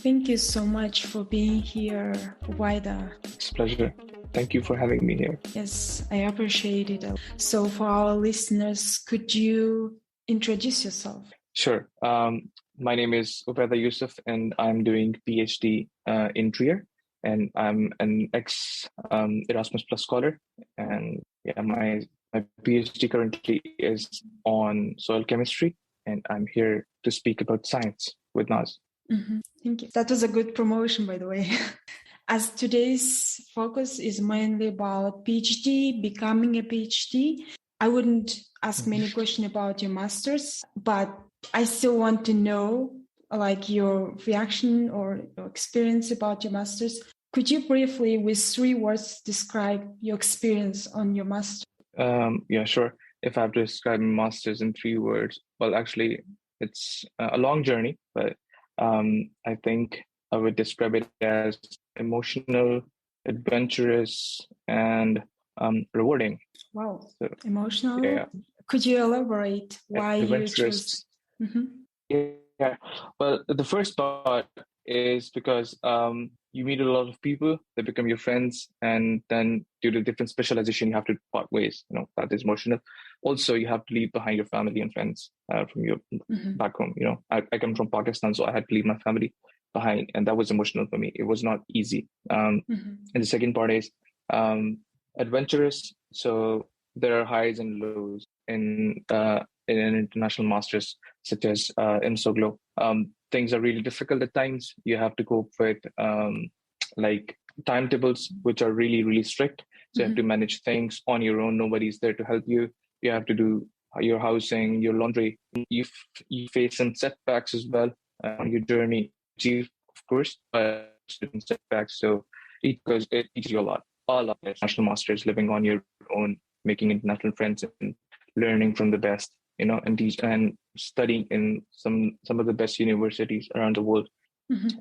Thank you so much for being here, Ubaida. It's a pleasure. Thank you for having me here. Yes, I appreciate it. So for our listeners, could you introduce yourself? Sure. My name is Ubaida Yousaf, and I'm doing PhD in Trier, and I'm an ex Erasmus Plus scholar. And yeah, my PhD currently is on soil chemistry, and I'm here to speak about science with Naz. Mm-hmm. Thank you. That was a good promotion, by the way. As today's focus is mainly about PhD, becoming a PhD, I wouldn't ask many questions about your master's, but I still want to know like your reaction or your experience about your master's. Could you briefly, with 3 words, describe your experience on your master's? Yeah, sure. If I have to describe my master's in 3 words, well, actually, it's a long journey, but I think I would describe it as emotional, adventurous, and rewarding. Wow, so, emotional. Yeah. Could you elaborate why you chose? Mm-hmm. Yeah. Well, the first part is because you meet a lot of people, they become your friends, and then due to different specialization, you have to part ways. That is emotional. Also, you have to leave behind your family and friends from your back home. I come from Pakistan, so I had to leave my family behind, and that was emotional for me. It was not easy. And the second part is adventurous. So there are highs and lows in an international masters such as IMSOGLO. Things are really difficult at times. You have to cope with like timetables, which are really, really strict. So you have to manage things on your own. Nobody's there to help you. You have to do your housing, your laundry. You face some setbacks as well on your journey. Achieve, of course, but setbacks. So because it teaches you a lot. All of international masters, living on your own, making international friends, and learning from the best. And studying in some of the best universities around the world.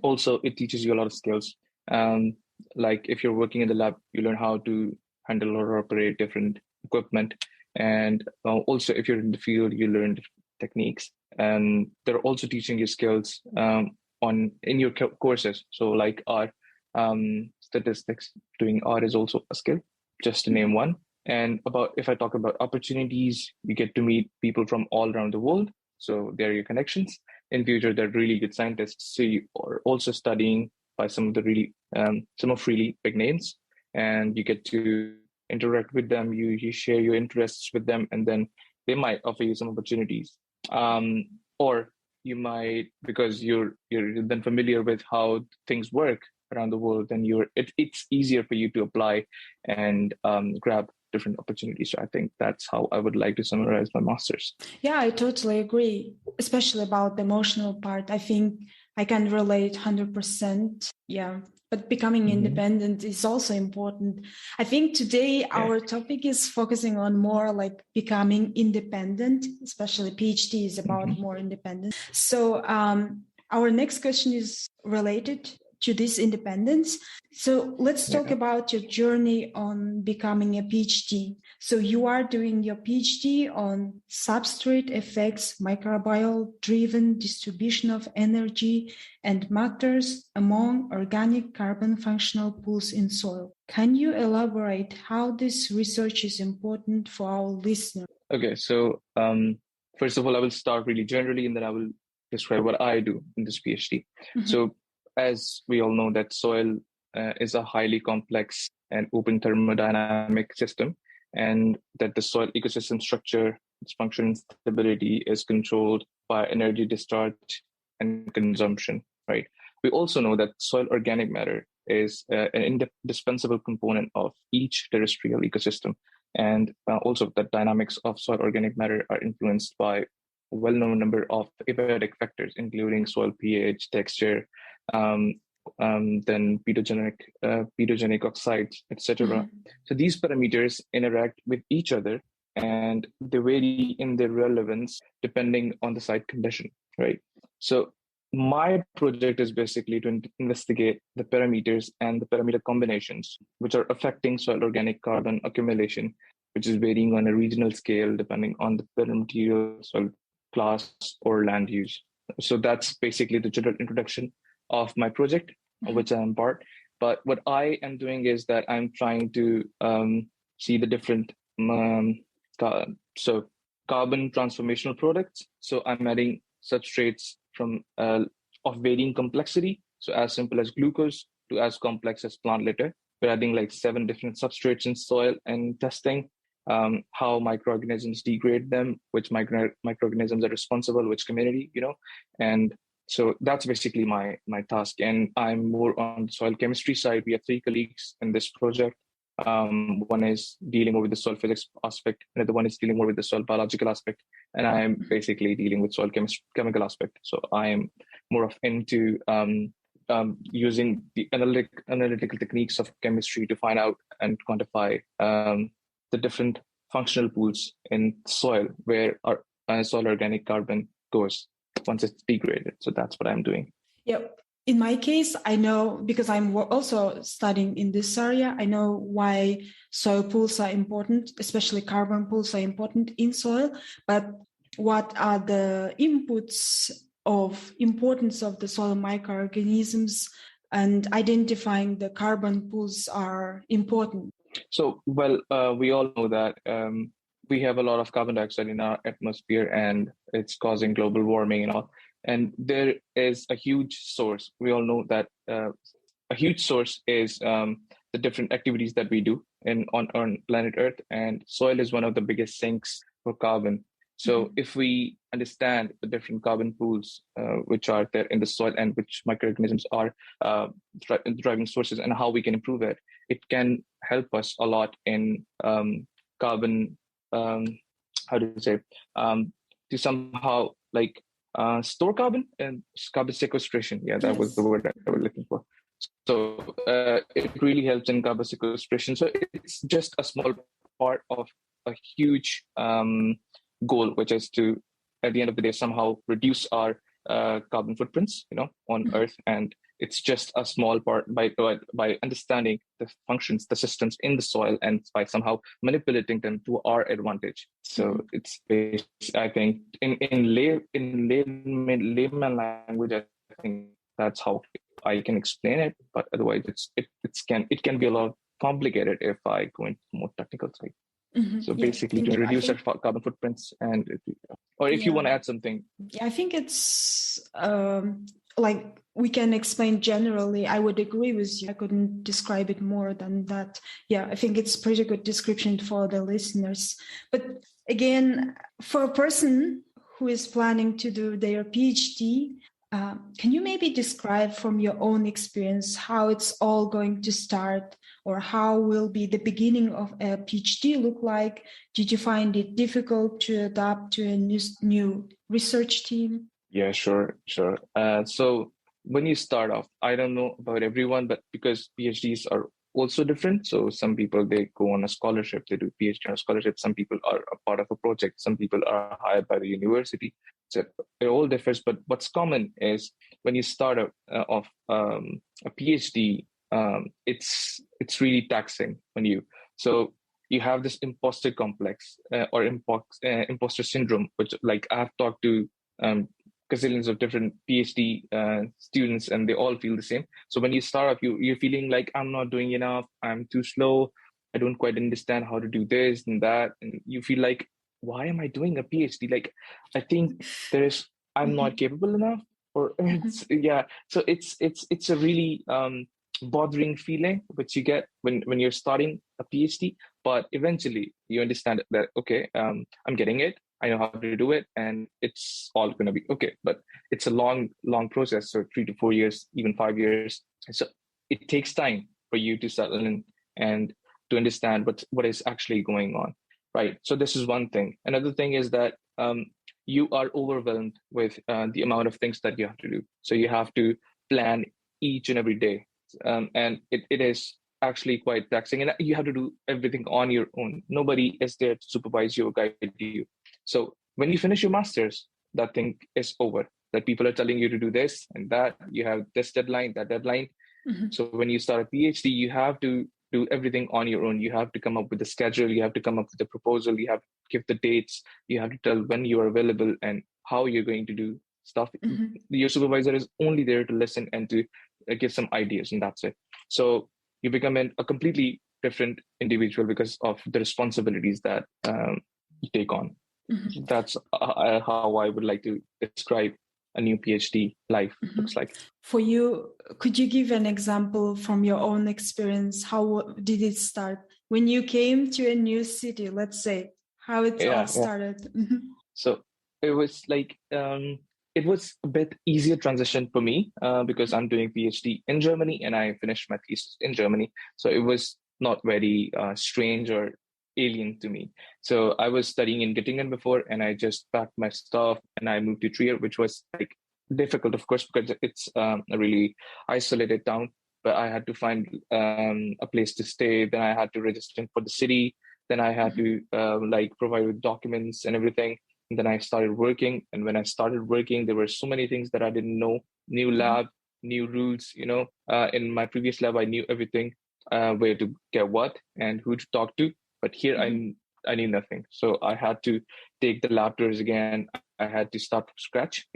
Also, it teaches you a lot of skills. Like if you're working in the lab, you learn how to handle or operate different equipment. And also, if you're in the field, you learn techniques. And they're also teaching you skills in your courses. So like art, statistics, doing art is also a skill, just to name one. And if I talk about opportunities, you get to meet people from all around the world. So they're your connections. In future, they're really good scientists. So you are also studying by some of really big names, and you get to interact with them. You share your interests with them, and then they might offer you some opportunities. Or you might, because you're then familiar with how things work around the world, then it's easier for you to apply and grab different opportunities. So I think that's how I would like to summarize my master's. Yeah, I totally agree, especially about the emotional part. I think I can relate 100%. Yeah, but becoming independent is also important. I think today our topic is focusing on more like becoming independent, especially PhD is about more independence. So our next question is related to this independence. So let's talk about your journey on becoming a PhD. So you are doing your PhD on substrate effects, microbial-driven distribution of energy and matters among organic carbon functional pools in soil. Can you elaborate how this research is important for our listeners? Okay, so first of all, I will start really generally, and then I will describe what I do in this PhD. So as we all know, that soil is a highly complex and open thermodynamic system, and that the soil ecosystem structure, its function and stability is controlled by energy discharge and consumption, right? We also know that soil organic matter is an indispensable component of each terrestrial ecosystem. And also the dynamics of soil organic matter are influenced by a well-known number of abiotic factors, including soil pH, texture, then pedogenic oxides, etc. So these parameters interact with each other, and they vary in their relevance depending on the site condition, right? So my project is basically to investigate the parameters and the parameter combinations which are affecting soil organic carbon accumulation, which is varying on a regional scale depending on the parent material, soil class, or land use. So that's basically the general introduction. of my project, which I'm part. But what I am doing is that I'm trying to see the different so carbon transformational products. So I'm adding substrates from of varying complexity. So as simple as glucose to as complex as plant litter. We're adding like 7 different substrates in soil and testing how microorganisms degrade them, which microorganisms are responsible, which community, and so that's basically my task. And I'm more on the soil chemistry side. We have 3 colleagues in this project. One is dealing more with the soil physics aspect, another one is dealing more with the soil biological aspect, and I'm basically dealing with soil chemical aspect. So I am more of into using the analytical techniques of chemistry to find out and quantify the different functional pools in soil where our soil organic carbon goes once it's degraded. So that's what I'm doing. Yeah. In my case, I know, because I'm also studying in this area, I know why soil pools are important, especially carbon pools are important in soil. But what are the inputs of importance of the soil microorganisms, and identifying the carbon pools are important? So, we all know that we have a lot of carbon dioxide in our atmosphere, and it's causing global warming and all. And there is a huge source. We all know that a huge source is the different activities that we do on planet Earth, and soil is one of the biggest sinks for carbon. So if we understand the different carbon pools which are there in the soil and which microorganisms are driving sources and how we can improve it, it can help us a lot in carbon, how do you say, to somehow like store carbon and carbon sequestration. Yeah, that was the word that I was looking for. So it really helps in carbon sequestration. So it's just a small part of a huge goal, which is to, at the end of the day, somehow reduce our carbon footprints, on Earth. And it's just a small part by understanding the functions, the systems in the soil, and by somehow manipulating them to our advantage. So it's based, I think, in layman language, I think that's how I can explain it. But otherwise, it can be a lot complicated if I go into more technical side. So basically, to reduce our carbon footprints, and or if you want to add something. I think it's like we can explain generally. I would agree with you. I couldn't describe it more than that. Yeah, I think it's pretty good description for the listeners. But again, for a person who is planning to do their PhD, can you maybe describe from your own experience how it's all going to start, or how will be the beginning of a PhD look like? Did you find it difficult to adapt to a new research team? Yeah, sure. So when you start off, I don't know about everyone, but because PhDs are also different. So some people, they go on a scholarship, they do PhD on a scholarship. Some people are a part of a project. Some people are hired by the university. So it all differs. But what's common is when you start off a PhD, it's really taxing on you. So you have this imposter complex or imposter syndrome, which, like, I've talked to gazillions of different PhD students, and they all feel the same. So when you start off, you're feeling like, I'm not doing enough, I'm too slow, I don't quite understand how to do this and that, and you feel like, why am I doing a PhD? Like, I think I'm not capable enough, or So it's a really bothering feeling which you get when you're starting a PhD. But eventually you understand that, okay, I'm getting it, I know how to do it, and it's all going to be okay. But it's a long process, so 3 to 4 years, even 5 years. So it takes time for you to settle in and to understand what is actually going on, right? So this is one thing. Another thing is that you are overwhelmed with the amount of things that you have to do. So you have to plan each and every day, and it is actually quite taxing, and you have to do everything on your own. Nobody is there to supervise you or guide you. So when you finish your master's, that thing is over. That people are telling you to do this and that. You have this deadline, that deadline. So when you start a PhD, you have to do everything on your own. You have to come up with the schedule. You have to come up with the proposal. You have to give the dates. You have to tell when you are available and how you're going to do stuff. Your supervisor is only there to listen and to give some ideas, and that's it. So you become a completely different individual because of the responsibilities that you take on. That's how I would like to describe a new PhD life looks like. For you, could you give an example from your own experience? How did it start? When you came to a new city, let's say, how it all started? So it was like, it was a bit easier transition for me because I'm doing PhD in Germany and I finished my thesis in Germany. So it was not very strange or alien to me. So I was studying in Göttingen before, and I just packed my stuff and I moved to Trier, which was like difficult, of course, because it's a really isolated town. But I had to find a place to stay. Then I had to register for the city. Then I had to like provide with documents and everything. And then I started working. And when I started working, there were so many things that I didn't know. New lab, new rules. In my previous lab, I knew everything, where to get what and who to talk to. But here I knew nothing. So I had to take the lab tours again. I had to start from scratch,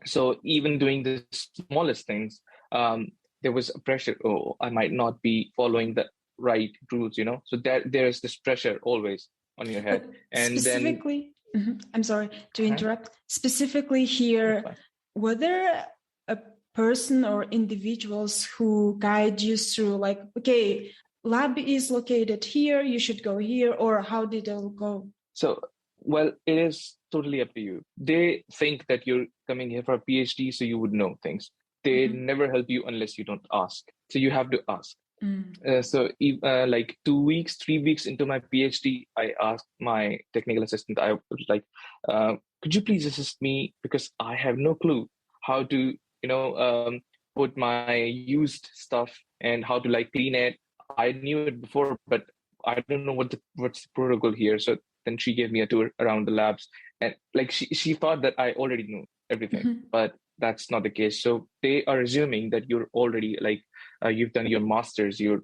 So even doing the smallest things, there was a pressure. Oh, I might not be following the right rules, So there's this pressure always on your head. And specifically, I'm sorry to interrupt. Specifically here, were there a person or individuals who guide you through, like, okay, lab is located here, you should go here, or how did it all go? So, well, it is totally up to you. They think that you're coming here for a PhD, so you would know things. They never help you unless you don't ask. So you have to ask. Like 2 weeks, 3 weeks into my PhD, I asked my technical assistant, I was like, could you please assist me? Because I have no clue how to, put my used stuff and how to like clean it. I knew it before, but I don't know what's the protocol here. So then she gave me a tour around the labs, and like she thought that I already knew everything, but that's not the case. So they are assuming that you're already like you've done your master's, you're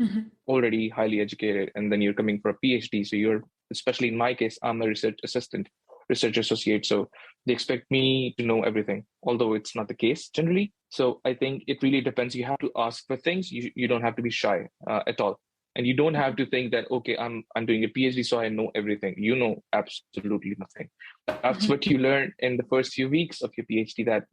already highly educated, and then you're coming for a PhD. So you're, especially in my case, I'm a research assistant, research associate. So they expect me to know everything, although it's not the case generally. So I think it really depends. You have to ask for things. You don't have to be shy at all. And you don't have to think that, okay, I'm doing a PhD, so I know everything. You know absolutely nothing. That's what you learn in the first few weeks of your PhD, that,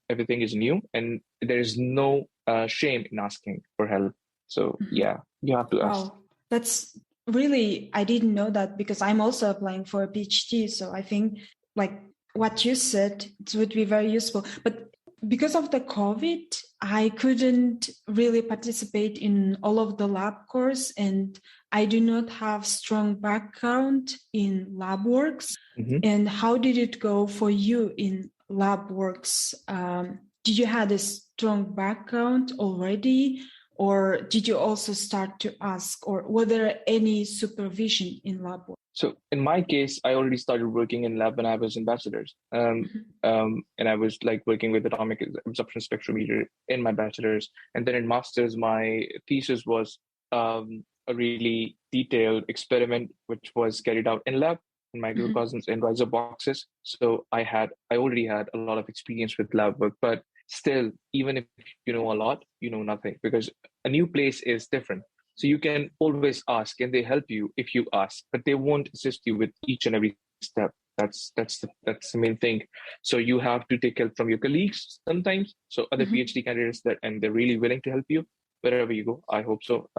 everything is new and there is no shame in asking for help. So yeah, you have to ask. Wow, that's really, I didn't know that, because I'm also applying for a PhD. So I think like what you said, it would be very useful. But because of the COVID, I couldn't really participate in all of the lab course, and I do not have strong background in lab works. And how did it go for you in lab works? Did you have a strong background already, or did you also start to ask, or were there any supervision in lab work? So in my case, I already started working in lab when I was in bachelor's. And I was like working with atomic absorption spectrometer in my bachelor's. And then in master's, my thesis was a really detailed experiment, which was carried out in lab, in microorganisms and riser boxes. So I already had a lot of experience with lab work, but still, even if you know a lot, you know nothing, because a new place is different. So you can always ask, and they help you if you ask, but they won't assist you with each and every step. That's the main thing. So you have to take help from your colleagues sometimes. So other PhD candidates and they're really willing to help you wherever you go. I hope so.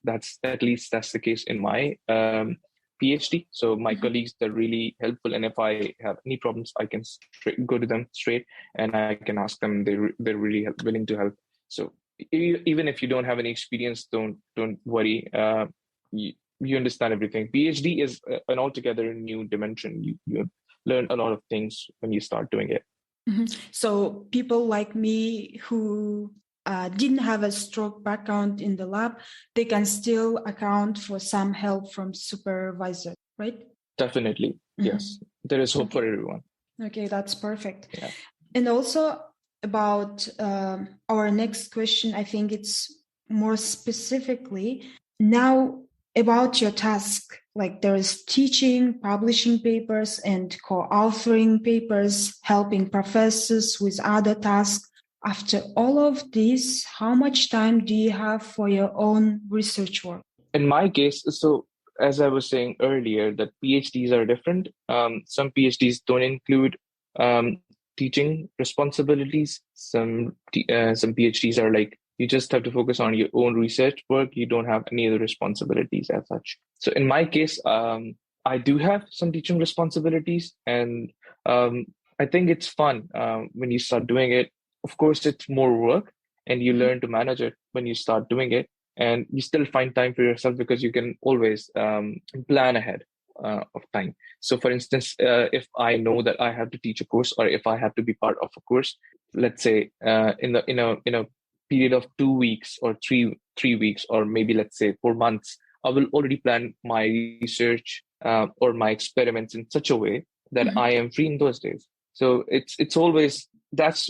That's the case in my PhD. So my colleagues, they're really helpful, and if I have any problems, I can go to them straight and I can ask them. They're really willing to help. So even if you don't have any experience, don't worry. You understand everything. PhD is an altogether new dimension. You learn a lot of things when you start doing it. So people like me who didn't have a strong background in the lab, they can still account for some help from supervisor, right? Definitely, yes. There is hope for everyone. Okay, that's perfect. Yeah. And also about our next question, I think it's more specifically now about your task. Like there is teaching, publishing papers, and co-authoring papers, helping professors with other tasks. After all of this, how much time do you have for your own research work? In my case, so as I was saying earlier, that PhDs are different. Some PhDs don't include um, teaching responsibilities. Some PhDs are like you just have to focus on your own research work. You don't have any other responsibilities as such. So in my case, I do have some teaching responsibilities, and um, I think it's fun when you start doing it. Of course, it's more work, and you learn to manage it when you start doing it, and you still find time for yourself because you can always plan ahead of time. So for instance, if I know that I have to teach a course, or if I have to be part of a course, let's say in a period of 2 weeks or three weeks, or maybe let's say 4 months, I will already plan my research or my experiments in such a way that I am free in those days. So it's always that's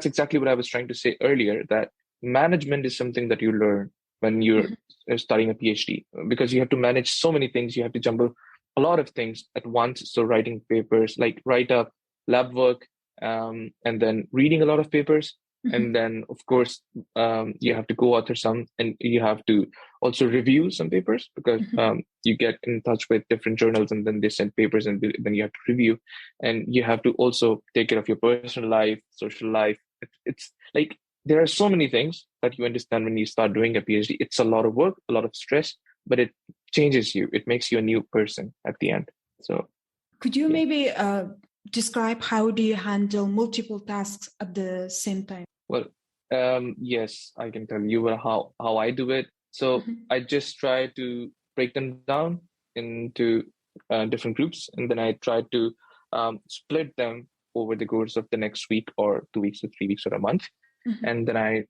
exactly what I was trying to say earlier, that management is something that you learn when you're studying a PhD, because you have to manage so many things. You have to jumble a lot of things at once. So writing papers, like write up lab work, and then reading a lot of papers. And then, of course, you have to co-author some, and you have to also review some papers, because you get in touch with different journals, and then they send papers, and then you have to review. And you have to also take care of your personal life, social life. It's like there are so many things that you understand when you start doing a PhD. It's a lot of work, a lot of stress, but it changes you. It makes you a new person at the end. So, could you maybe describe how do you handle multiple tasks at the same time? Well, yes, I can tell you how I do it. So I just try to break them down into different groups, and then I try to split them over the course of the next week, or 2 weeks, or 3 weeks, or a month. And then I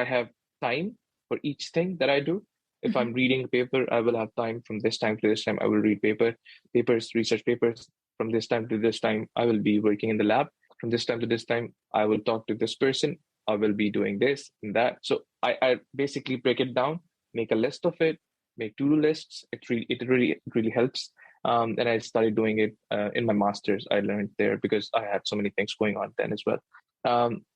have time for each thing that I do. If I'm reading a paper, I will have time from this time to this time. I will read papers, research papers. From this time to this time, I will be working in the lab. From this time to this time, I will talk to this person. I will be doing this and that. So I basically break it down, make a list of it, make to-do lists. It really helps. And I started doing it in my master's. I learned there because I had so many things going on then as well.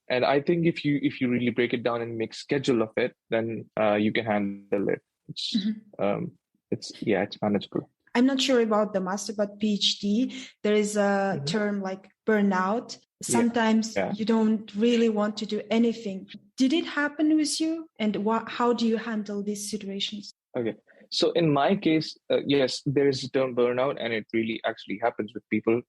And I think if you really break it down and make schedule of it, then you can handle it. It's manageable. I'm not sure about the master, but PhD, there is a term like burnout. Sometimes you don't really want to do anything. Did it happen with you? And how do you handle these situations? Okay. So in my case, yes, there is a term burnout, and it really actually happens with people.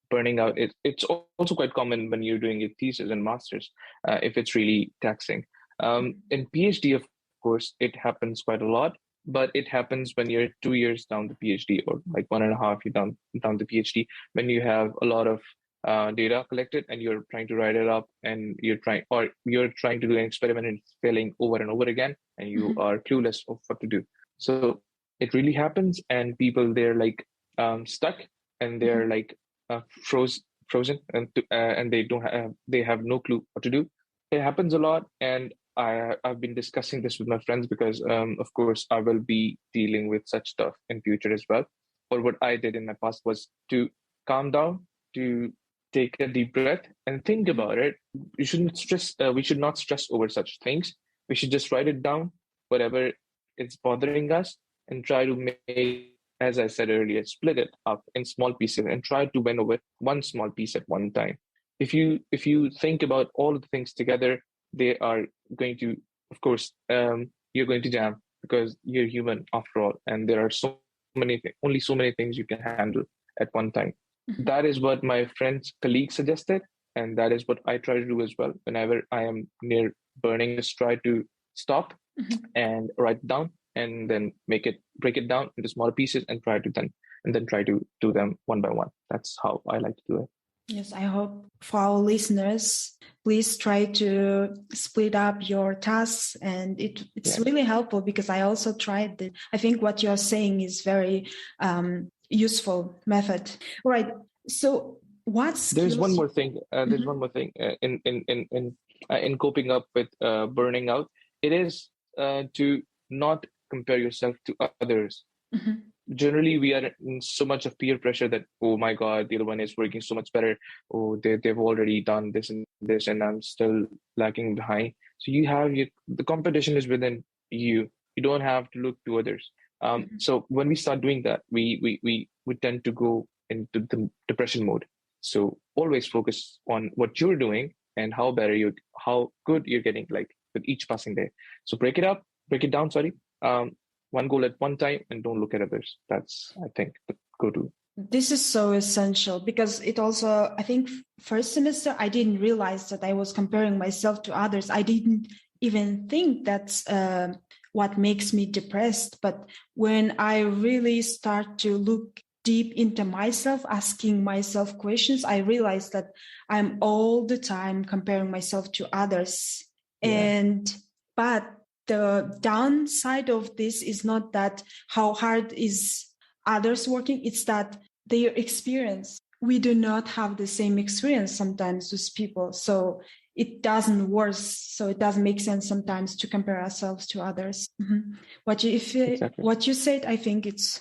Burning out, it's also quite common when you're doing your thesis and masters, if it's really taxing. In PhD, of course, it happens quite a lot, but it happens when you're 2 years down the PhD, or like 1.5 years down the PhD, when you have a lot of data collected, and you're trying to write it up, and you're trying to do an experiment, and it's failing over and over again, and you are clueless of what to do. So it really happens, and people, they're like stuck, and they're like frozen, and they have no clue what to do. It happens a lot, and I've been discussing this with my friends, because of course I will be dealing with such stuff in future as well. Or what I did in my past was to calm down, to take a deep breath and think about it. We should not stress over such things. We should just write it down, whatever is bothering us, and try to make, as I said earlier, split it up in small pieces and try to win over one small piece at one time. If you think about all of the things together, they are going to, of course, you're going to jam, because you're human after all, and there are only so many things you can handle at one time. That is what my friends, colleagues suggested, and that is what I try to do as well. Whenever I am near burning, just try to stop and write it down, and then break it down into smaller pieces, and try to do them one by one. That's how I like to do it. Yes, I hope for our listeners, please try to split up your tasks, and it's really helpful, because I also tried it. I think what you're saying is very useful method. All right. So there's one more thing. There's one more thing in coping up with burning out. It is to not compare yourself to others. generally we are in so much of peer pressure that, oh my God, the other one is working so much better. Oh, they've already done this and this, and I'm still lagging behind. So the competition is within you. You don't have to look to others. So when we start doing that, we tend to go into the depression mode. So always focus on what you're doing and how good you're getting, like with each passing day. So break it down, sorry. One goal at one time, and don't look at others. That's, I think, the go-to. This is so essential because it also, I think, first semester, I didn't realize that I was comparing myself to others. I didn't even think that's what makes me depressed. But when I really start to look deep into myself, asking myself questions, I realized that I'm all the time comparing myself to others. Yeah. But the downside of this is not that how hard is others working, it's that their experience. We do not have the same experience sometimes with people. So it doesn't work. So it doesn't make sense sometimes to compare ourselves to others. Mm-hmm. What you said, I think it's,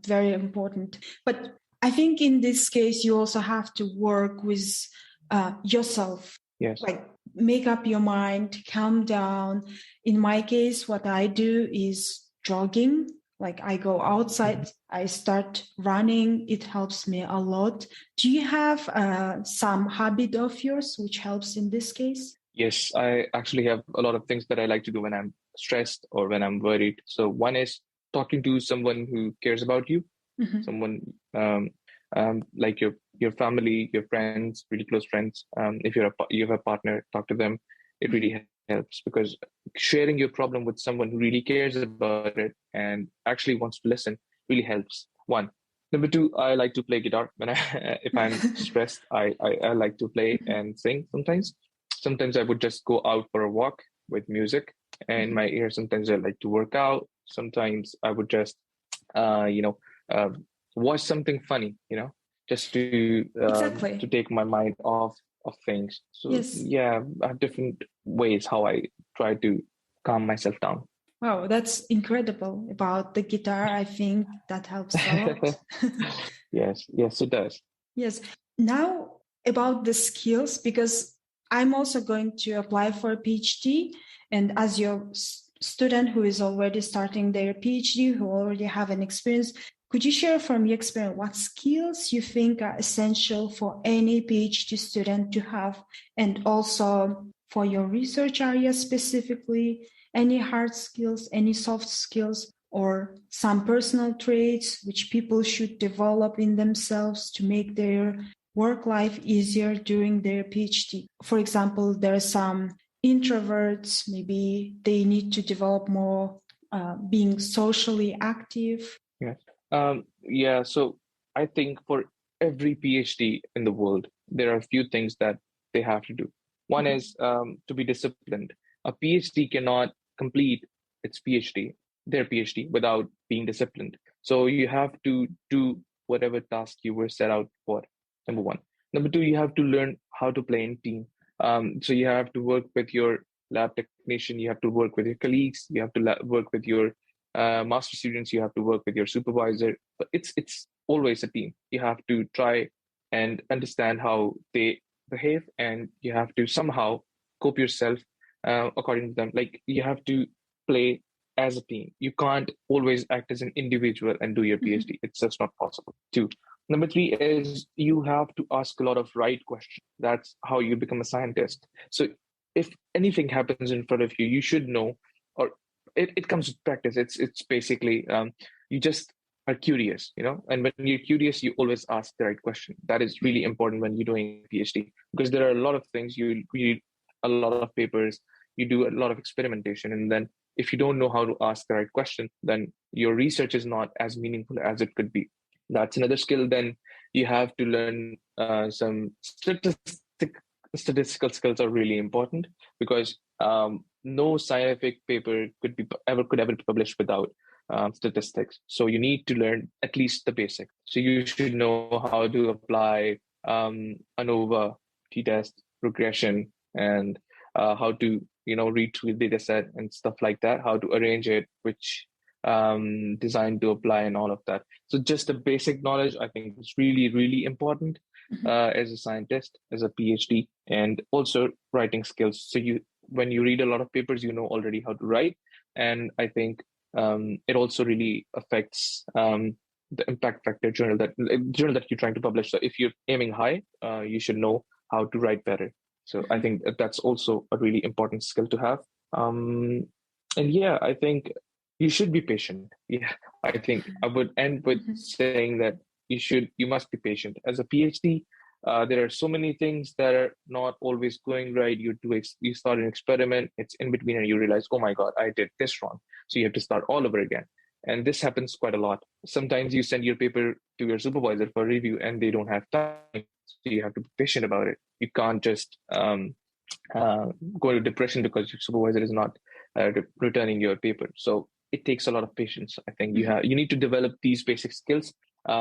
very important. But I think in this case, you also have to work with yourself. Yes. Like make up your mind, calm down. In my case, what I do is jogging. Like I go outside, I start running. It helps me a lot. Do you have some habit of yours which helps in this case? Yes, I actually have a lot of things that I like to do when I'm stressed or when I'm worried. So one is talking to someone who cares about you, someone like your family, your friends, really close friends. If you have a partner, talk to them. It really helps, because sharing your problem with someone who really cares about it and actually wants to listen really helps. One. Number two, I like to play guitar when if I'm stressed. I like to play and sing sometimes. Sometimes I would just go out for a walk with music in my ear. Sometimes I like to work out. Sometimes I would just, uh, watch something funny, just Exactly. to take my mind off of things. So Yes. yeah, I have different ways how I try to calm myself down. Wow, that's incredible about the guitar. I think that helps a lot. Yes, it does. Yes. Now about the skills, because I'm also going to apply for a PhD. And as your student who is already starting their PhD, who already have an experience, could you share from your experience what skills you think are essential for any PhD student to have? And also for your research area specifically, any hard skills, any soft skills, or some personal traits which people should develop in themselves to make their work life easier during their PhD. For example, there are some introverts, maybe they need to develop more being socially active. Yes. Yeah. So I think for every PhD in the world, there are a few things that they have to do. One is to be disciplined. A PhD cannot complete their PhD, without being disciplined. So you have to do whatever task you were set out for. Number one. Number two, you have to learn how to play in team. So you have to work with your lab technician. You have to work with your colleagues. You have to work with your master students. You have to work with your supervisor. But it's always a team. You have to try and understand how they behave, and you have to somehow cope yourself according to them. Like you have to play as a team. You can't always act as an individual and do your PhD. It's just not possible. Two. Number three is you have to ask a lot of right questions. That's how you become a scientist. So if anything happens in front of you, you should know, or it comes with practice. It's basically you just are curious, and when you're curious, you always ask the right question. That is really important when you're doing a PhD, because there are a lot of things. You read a lot of papers, you do a lot of experimentation, and then if you don't know how to ask the right question, then your research is not as meaningful as it could be. That's another skill. Then you have to learn some statistical skills are really important, because no scientific paper could ever be published without statistics. So you need to learn at least the basic. So you should know how to apply ANOVA, t-test, regression, and how to read through the data set and stuff like that, how to arrange it, which designed to apply and all of that. So just the basic knowledge, I think, is really, really important as a scientist, as a PhD, and also writing skills. So when you read a lot of papers, you know already how to write. And I think it also really affects the impact factor journal that you're trying to publish. So if you're aiming high, you should know how to write better. So I think that's also a really important skill to have. And yeah, I think you should be patient. Yeah, I think I would end with saying that you must be patient. As a PhD, there are so many things that are not always going right. You start an experiment, it's in between, and you realize, oh my God, I did this wrong. So you have to start all over again. And this happens quite a lot. Sometimes you send your paper to your supervisor for review and they don't have time. So you have to be patient about it. You can't just go into depression because your supervisor is not returning your paper. So it takes a lot of patience. I think you need to develop these basic skills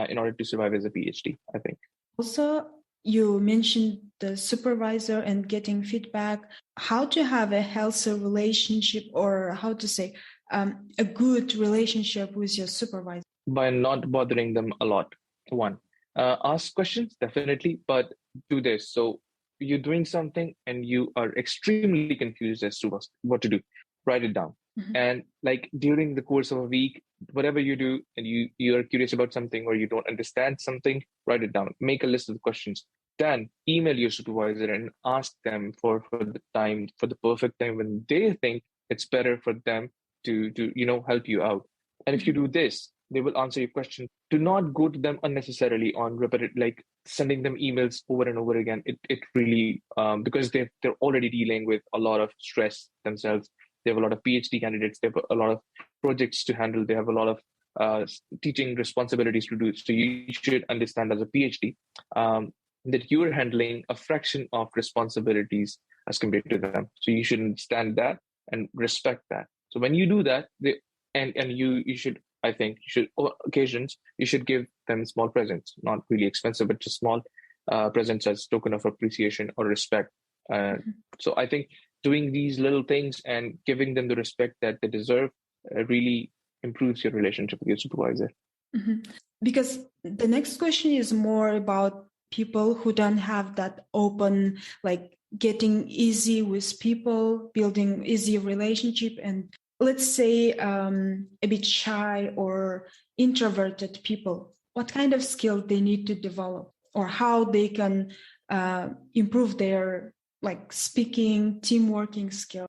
in order to survive as a PhD, I think. Also, you mentioned the supervisor and getting feedback, how to have a healthy relationship, or how to say a good relationship with your supervisor. By not bothering them a lot. One, ask questions, definitely, but do this. So you're doing something and you are extremely confused as to what to do. Write it down. And like during the course of a week, whatever you do and you are curious about something or you don't understand something, write it down. Make a list of questions. Then email your supervisor and ask them for the perfect time when they think it's better for them to help you out. And if you do this, they will answer your question. Do not go to them unnecessarily on repetitive, like sending them emails over and over again. It really because they're already dealing with a lot of stress themselves. They have a lot of PhD candidates. They have a lot of projects to handle. They have a lot of teaching responsibilities to do. So you should understand as a PhD that you're handling a fraction of responsibilities as compared to them. So you should understand that and respect that. So when you do that, you should, I think, occasions you should give them small presents, not really expensive, but just small presents as token of appreciation or respect. So I think doing these little things and giving them the respect that they deserve really improves your relationship with your supervisor. Because the next question is more about people who don't have that open, like getting easy with people, building easy relationship, and let's say a bit shy or introverted people. What kind of skill they need to develop, or how they can improve their speaking, team working skill?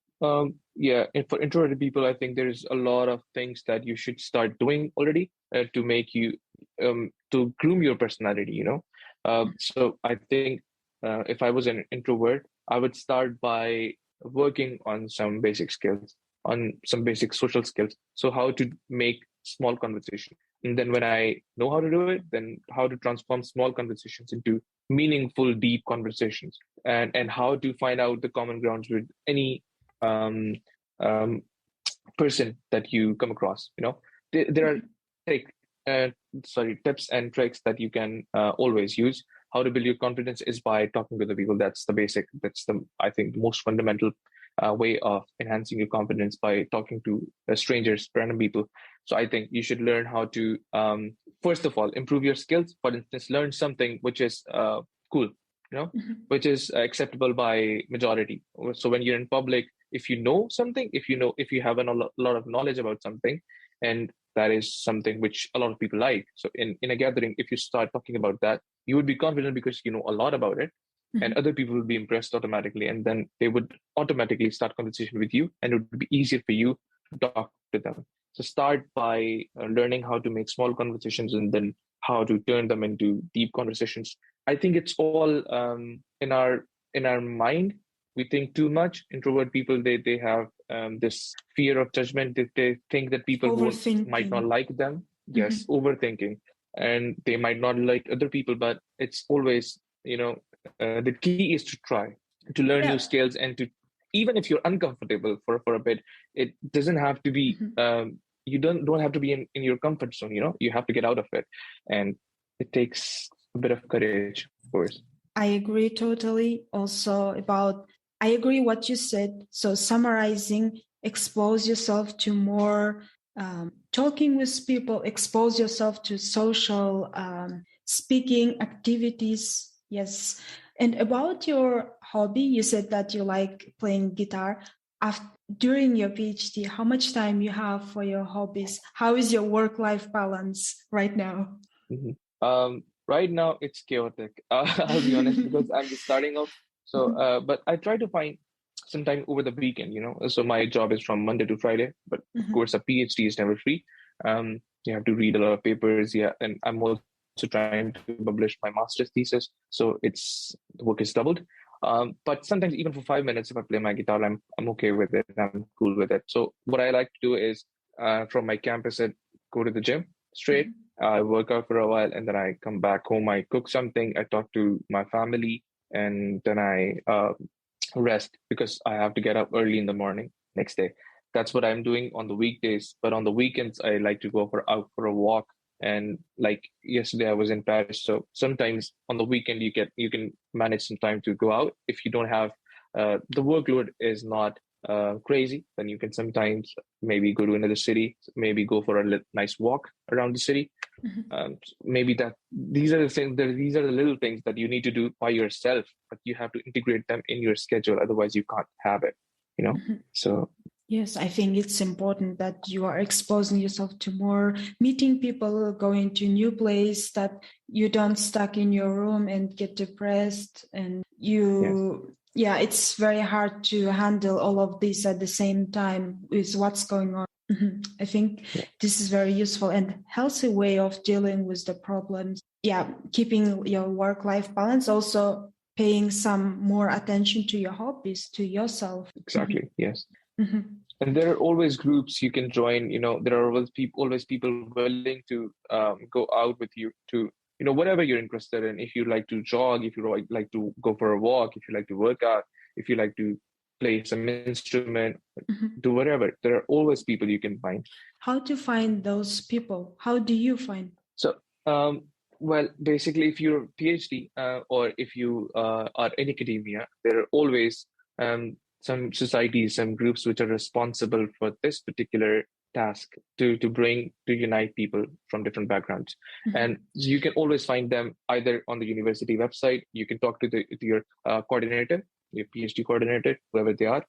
Yeah, and for introverted people, I think there's a lot of things that you should start doing already to make you to groom your personality. So I think if I was an introvert, I would start by working on some basic skills, on some basic social skills. So how to make small conversation, and then when I know how to do it, then how to transform small conversations into meaningful, deep conversations, and how to find out the common grounds with any person that you come across. There are tips and tricks that you can always use. How to build your confidence is by talking to the people. That's I think the most fundamental way of enhancing your confidence, by talking to strangers, random people. So I think you should learn how to first of all improve your skills. For instance, learn something which is cool, which is acceptable by majority. So when you're in public, if you know something, if you have a lot of knowledge about something, and that is something which a lot of people like. So in a gathering, if you start talking about that, you would be confident because you know a lot about it, and other people will be impressed automatically, and then they would automatically start conversation with you, and it would be easier for you to talk to them. So start by learning how to make small conversations, and then how to turn them into deep conversations. I think it's all in our mind. We think too much. Introvert people, they have this fear of judgment. They think that people might not like them. Yes, overthinking, and they might not like other people. But it's always, the key is to try to learn new skills, and to, even if you're uncomfortable for a bit, it doesn't have to be. You don't have to be in your comfort zone. You have to get out of it, and it takes a bit of courage, of course. I agree totally. Also I agree what you said. So summarizing, expose yourself to more talking with people, expose yourself to social speaking activities. Yes. And about your hobby, you said that you like playing guitar. During your PhD, how much time you have for your hobbies? How is your work-life balance right now? Right now, it's chaotic. I'll be honest, because I'm just starting off. So, but I try to find some time over the weekend, So my job is from Monday to Friday, but of course, a PhD is never free. You have to read a lot of papers, yeah, and I'm also trying to publish my master's thesis, so the work is doubled. But sometimes even for 5 minutes, if I play my guitar, I'm okay with it. I'm cool with it. So what I like to do is, from my campus, I go to the gym straight. I work out for a while, and then I come back home. I cook something. I talk to my family, and then I rest because I have to get up early in the morning next day. That's what I'm doing on the weekdays. But on the weekends, I like to go out for a walk. And like yesterday, I was in Paris, so sometimes on the weekend you can manage some time to go out. If you don't have the workload is not crazy, then you can sometimes maybe go to another city, maybe go for a nice walk around the city. Maybe that these are the things. These are the little things that you need to do by yourself, but you have to integrate them in your schedule. Otherwise, you can't have it. So. Yes, I think it's important that you are exposing yourself to more, meeting people, going to new place, that you don't stuck in your room and get depressed. And it's very hard to handle all of this at the same time with what's going on. I think this is very useful and healthy way of dealing with the problems. Yeah, keeping your work-life balance, also paying some more attention to your hobbies, to yourself. Exactly. Yes. And there are always groups you can join. There are always people willing to go out with you to, whatever you're interested in. If you like to jog, if you like to go for a walk, if you like to work out, if you like to play some instrument, do whatever. There are always people you can find. How to find those people? How do you find? So, well, basically, if you're a PhD or if you are in academia, there are always some societies, some groups which are responsible for this particular task to unite people from different backgrounds. And you can always find them either on the university website. You can talk to your coordinator, your PhD coordinator, whoever they are.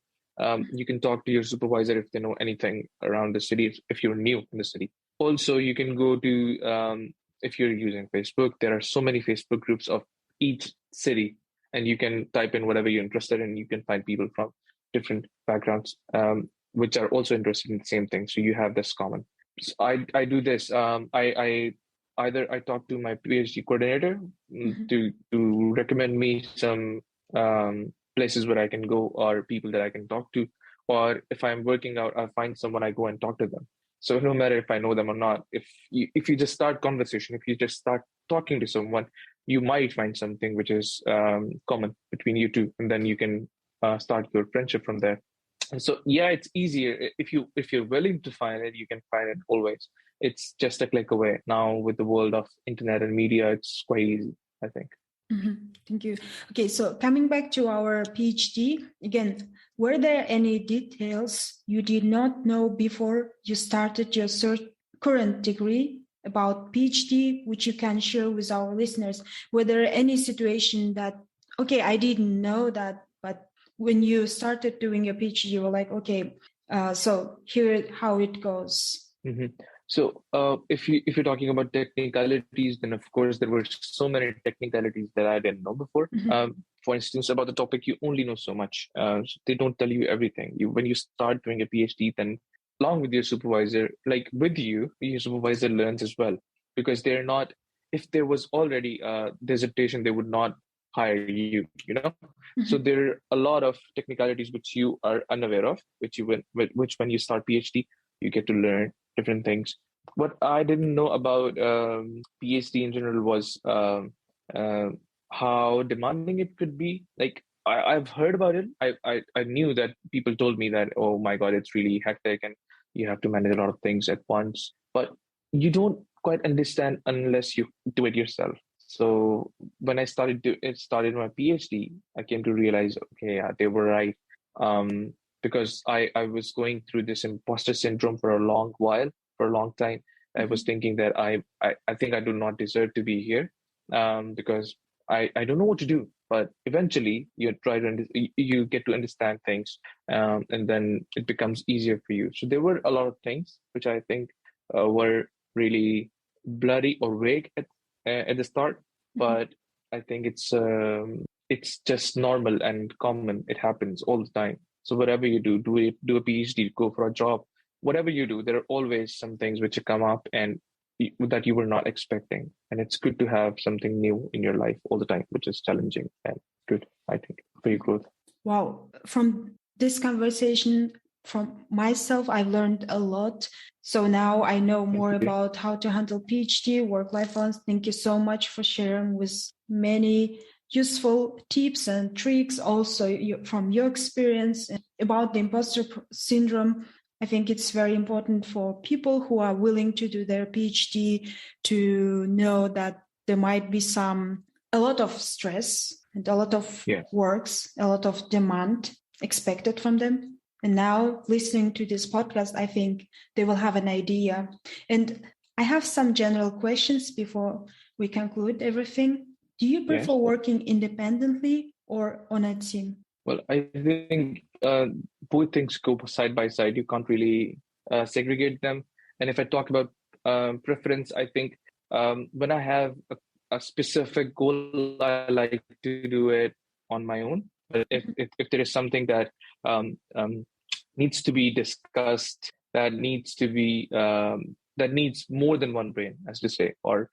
You can talk to your supervisor if they know anything around the city, if you're new in the city. Also, you can go to, if you're using Facebook, there are so many Facebook groups of each city, and you can type in whatever you're interested in. You can find people from different backgrounds, which are also interested in the same thing. So you have this common. So I do this. I either I talk to my PhD coordinator to recommend me some places where I can go or people that I can talk to, or if I'm working out, I find someone, I go and talk to them. So no matter if I know them or not, if you just start conversation, if you just start talking to someone, you might find something which is common between you two, and then you can start your friendship from there. And so yeah, it's easier if you're willing to find it. You can find it always. It's just a click away. Now with the world of internet and media, it's quite easy, I think. Thank you. Okay, so coming back to our PhD again, were there any details you did not know before you started your current degree about PhD, which you can share with our listeners? Were there any situation that, okay, I didn't know that, but when you started doing your PhD, you were like, okay, so here how it goes. So if you're talking about technicalities, then of course there were so many technicalities that I didn't know before. For instance, about the topic, you only know so much. So they don't tell you everything. When you start doing a PhD, then along with your supervisor, like with you, your supervisor learns as well, because they're not. If there was already a dissertation, they would not hire you. So there are a lot of technicalities which you are unaware of, which when you start PhD, you get to learn different things. What I didn't know about PhD in general was how demanding it could be. Like I've heard about it. I knew that people told me that, oh my God, it's really hectic and you have to manage a lot of things at once. But you don't quite understand unless you do it yourself. So when I started my PhD, I came to realize, okay, yeah, they were right. because I was going through this imposter syndrome for a long while, for a long time. I was thinking that I think I do not deserve to be here, because I don't know what to do. But eventually, you get to understand things, and then it becomes easier for you. So there were a lot of things which I think were really blurry or vague at the start, but I think it's just normal and common. It happens all the time. So whatever you do a PhD, go for a job, whatever you do, there are always some things which come up and that you were not expecting. And it's good to have something new in your life all the time, which is challenging and good, I think, for your growth. Wow. From this conversation, from myself, I've learned a lot. So now I know more about how to handle PhD, work-life balance. Thank you so much for sharing with many useful tips and tricks, also from your experience about the imposter syndrome. I think it's very important for people who are willing to do their PhD to know that there might be a lot of stress and a lot of works, a lot of demand expected from them. And now listening to this podcast, I think they will have an idea. And I have some general questions before we conclude everything. Do you prefer working independently or on a team? Well, I think both things go side by side. You can't really segregate them. And if I talk about preference, I think when I have a specific goal, I like to do it on my own. But if there is something that needs to be discussed, that needs more than one brain, as to say, or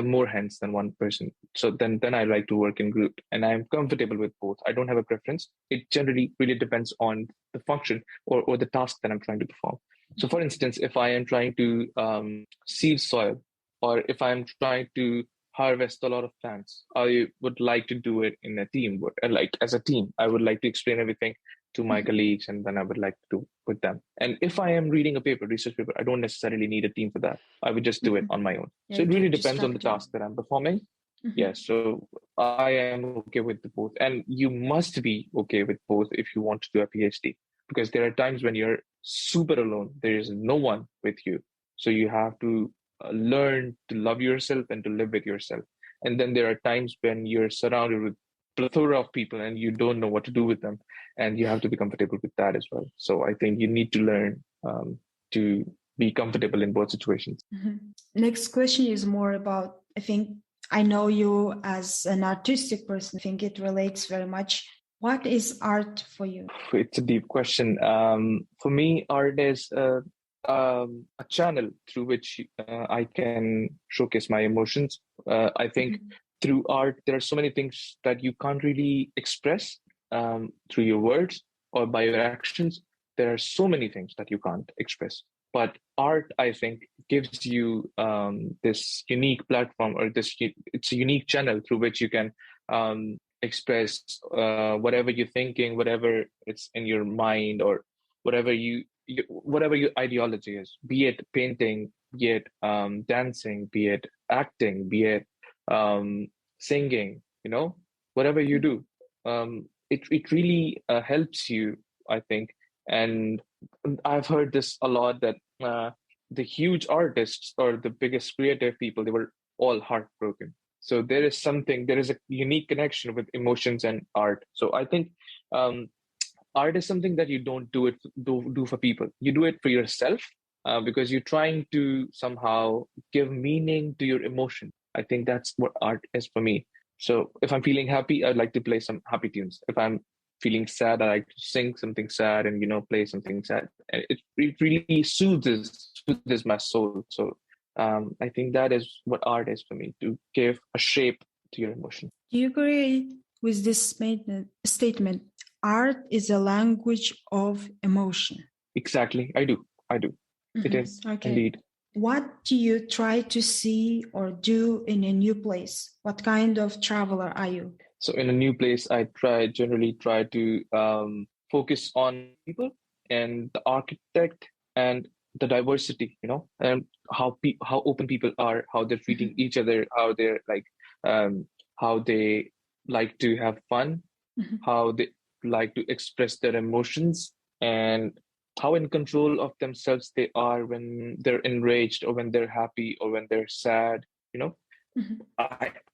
more hands than one person. So then I like to work in group, and I'm comfortable with both. I don't have a preference. It generally really depends on the function or the task that I'm trying to perform. So for instance, if I am trying to seed soil, or if I'm trying to harvest a lot of plants, I would like to do it in a team, like as a team. I would like to explain everything to my colleagues, and then I would like to do with them. And if I am reading a research paper, I don't necessarily need a team for that. I would just do it on my own. So it really depends on the task that I'm performing. Yeah, so I am okay with both. And you must be okay with both if you want to do a PhD, because there are times when you're super alone. There is no one with you. So you have to learn to love yourself and to live with yourself. And then there are times when you're surrounded with plethora of people and you don't know what to do with them, and you have to be comfortable with that as well. So I think you need to learn to be comfortable in both situations. Next question is more about, I think I know you as an artistic person. I think it relates very much. What is art for you? It's a deep question. For me, art is a channel through which I can showcase my emotions. I think through art, there are so many things that you can't really express through your words or by your actions. There are so many things that you can't express. But art, I think, gives you this unique platform, or it's a unique channel through which you can express whatever you're thinking, whatever it's in your mind, or whatever whatever your ideology is, be it painting, be it dancing, be it acting, be it singing, whatever you do. It really helps you, I think. And I've heard this a lot, that the huge artists or the biggest creative people, they were all heartbroken. So there is a unique connection with emotions and art. So I think art is something that you don't do for people. You do it for yourself, because you're trying to somehow give meaning to your emotion. I think that's what art is for me. So if I'm feeling happy, I'd like to play some happy tunes. If I'm feeling sad, I like to sing something sad and play something sad. And it really soothes my soul. So I think that is what art is for me, to give a shape to your emotion. Do you agree with this statement? Art is a language of emotion. Exactly. I do. It is indeed. What do you try to see or do in a new place? What kind of traveler are you? So in a new place, I generally try to focus on people and the architect and the diversity, and how open people are, how they're treating each other, how they're how they like to have fun, how they like to express their emotions, and how in control of themselves they are when they're enraged or when they're happy or when they're sad. You know, Mhm.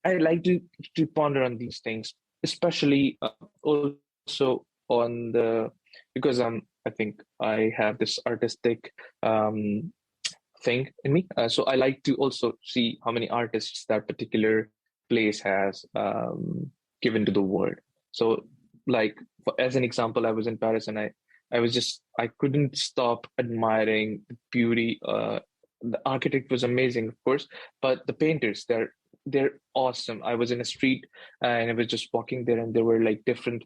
I like to ponder on these things, especially also on the because I think I have this artistic um, thing in me. So I like to also see how many artists that particular place has given to the world. So, like as an example, I was in Paris and I couldn't stop admiring the beauty. The architect was amazing, of course, but the painters they're awesome. I was in a street and I was just walking there, and there were like different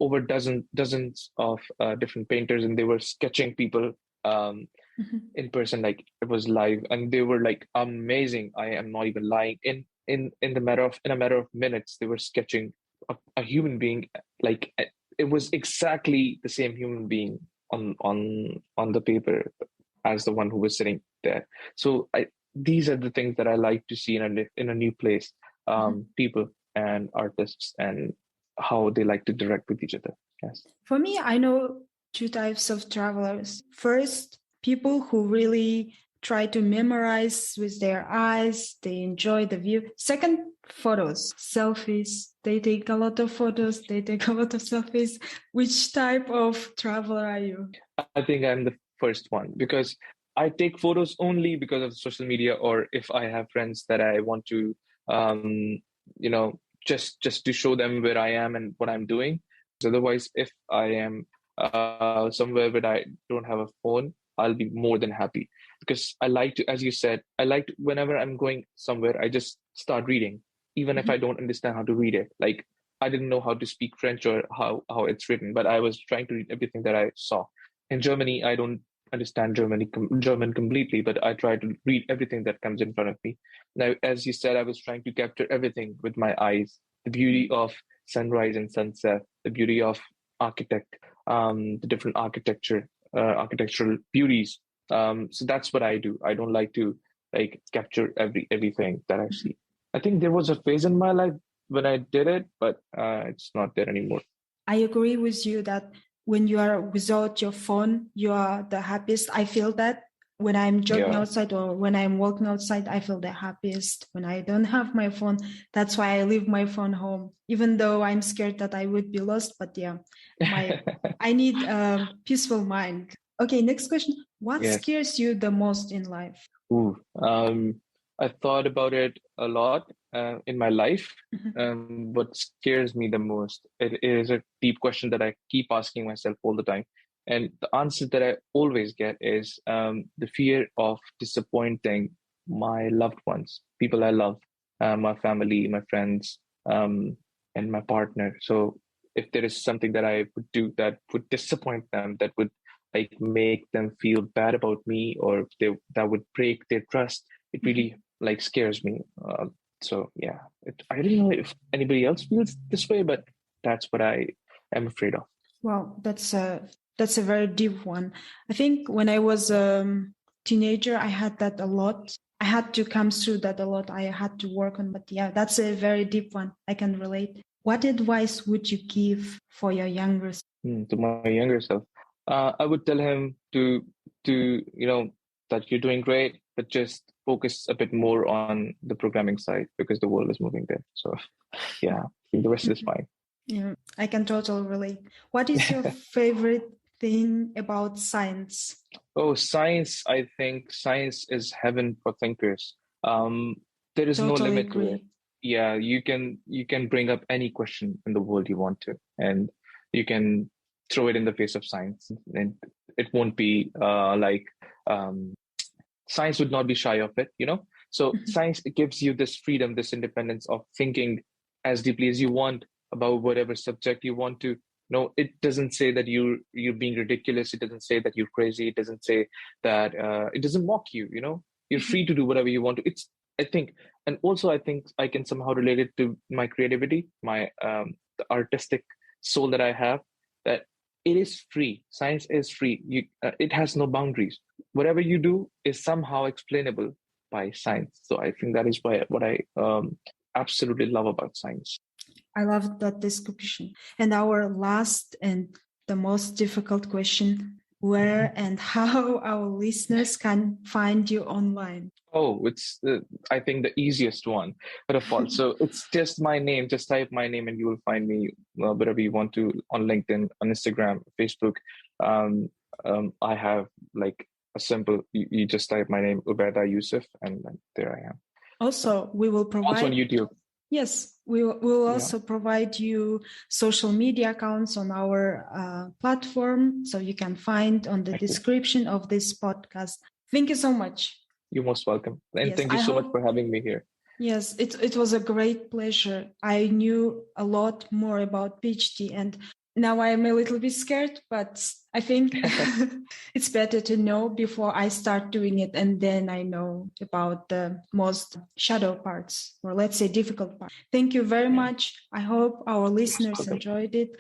over dozens of different painters, and they were sketching people. Um, Mhm. in person, like it was live, and they were like amazing. I am not even lying. In a matter of minutes they were sketching a human being, like it was exactly the same human being on the paper as the one who was sitting there. So I these are the things that I like to see in a new place. Mhm. People and artists and how they like to direct with each other. Yes. For me, I know two types of travelers. First, people who really try to memorize with their eyes, they enjoy the view. Second, photos, selfies. They take a lot of photos, they take a lot of selfies. Which type of traveler are you? I think I'm the first one because I take photos only because of social media, or if I have friends that I want to, um, just to show them where I am and what I'm doing. Otherwise, if I am somewhere where I don't have a phone, I'll be more than happy because I like to, as you said, I like to, whenever I'm going somewhere, I just start reading, even if I Mhm. don't understand how to read it. Like I didn't know how to speak French or how it's written, but I was trying to read everything that I saw. In Germany, I don't understand German completely, but I try to read everything that comes in front of me. Now, as you said, I was trying to capture everything with my eyes, the beauty of sunrise and sunset, the beauty of architect, the different architectural beauties. So that's what I do. I don't like to like capture everything that I see. I think there was a phase in my life when I did it, but it's not there anymore. I agree with you that when you are without your phone, you are the happiest. I feel that when I'm jogging Yeah. outside or when I'm walking outside, I feel the happiest when I don't have my phone. That's why I leave my phone home, even though I'm scared that I would be lost. But yeah, my I need a peaceful mind. Okay, next question. What Yes. scares you the most in life? Ooh, I thought about it a lot in my life. Mhm. What scares me the most? It is a deep question that I keep asking myself all the time. And the answer that I always get is the fear of disappointing my loved ones, people I love, my family, my friends, and my partner. So if there is something that I would do that would disappoint them, that would like make them feel bad about me, or that would break their trust, it Mhm. really like scares me. So yeah, I don't know if anybody else feels this way, but that's what I am afraid of. Well, that's a very deep one. I think when I was a teenager, I had that a lot. I had to come through that a lot. I had to work on, but yeah, that's a very deep one. I can relate. What advice would you give for your younger self? To my younger self, I would tell him to that you're doing great, but just focus a bit more on the programming side because the world is moving there. So yeah, the rest is fine. Yeah, I can totally relate. What is your favorite thing about science? Oh, science, I think science is heaven for thinkers. Um, there is no Totally limit to it. agree. Yeah, you can bring up any question in the world you want to, and you can throw it in the face of science, and it won't be um, science would not be shy of it. So science, it gives you this freedom, this independence of thinking as deeply as you want about whatever subject you want to. No, it doesn't say that you're being ridiculous. It doesn't say that you're crazy. It doesn't say that it doesn't mock you. You're free to do whatever you want to. It's I think, and also I think I can somehow relate it to my creativity, my the artistic soul that I have, that it is free. Science is free. It has no boundaries. Whatever you do is somehow explainable by science. So I think that is what I absolutely love about science. I love that description. And our last and the most difficult question, where and how our listeners can find you online. Oh, it's I think the easiest one of all. So it's just my name. Just type my name, and you will find me wherever you want to, on LinkedIn, on Instagram, Facebook. I have like a simple. You just type my name, Ubaida Yousaf, and then there I am. Also, we will provide. Also on YouTube. Yes, we will also provide you social media accounts on our platform, so you can find on the description of this podcast. Thank you so much. You're most welcome. And thank you so much for having me here. Yes, it was a great pleasure. I knew a lot more about PhD, and now I'm a little bit scared, but I think it's better to know before I start doing it, and then I know about the most shadow parts, or let's say difficult parts. Thank you very much. I hope our listeners enjoyed it.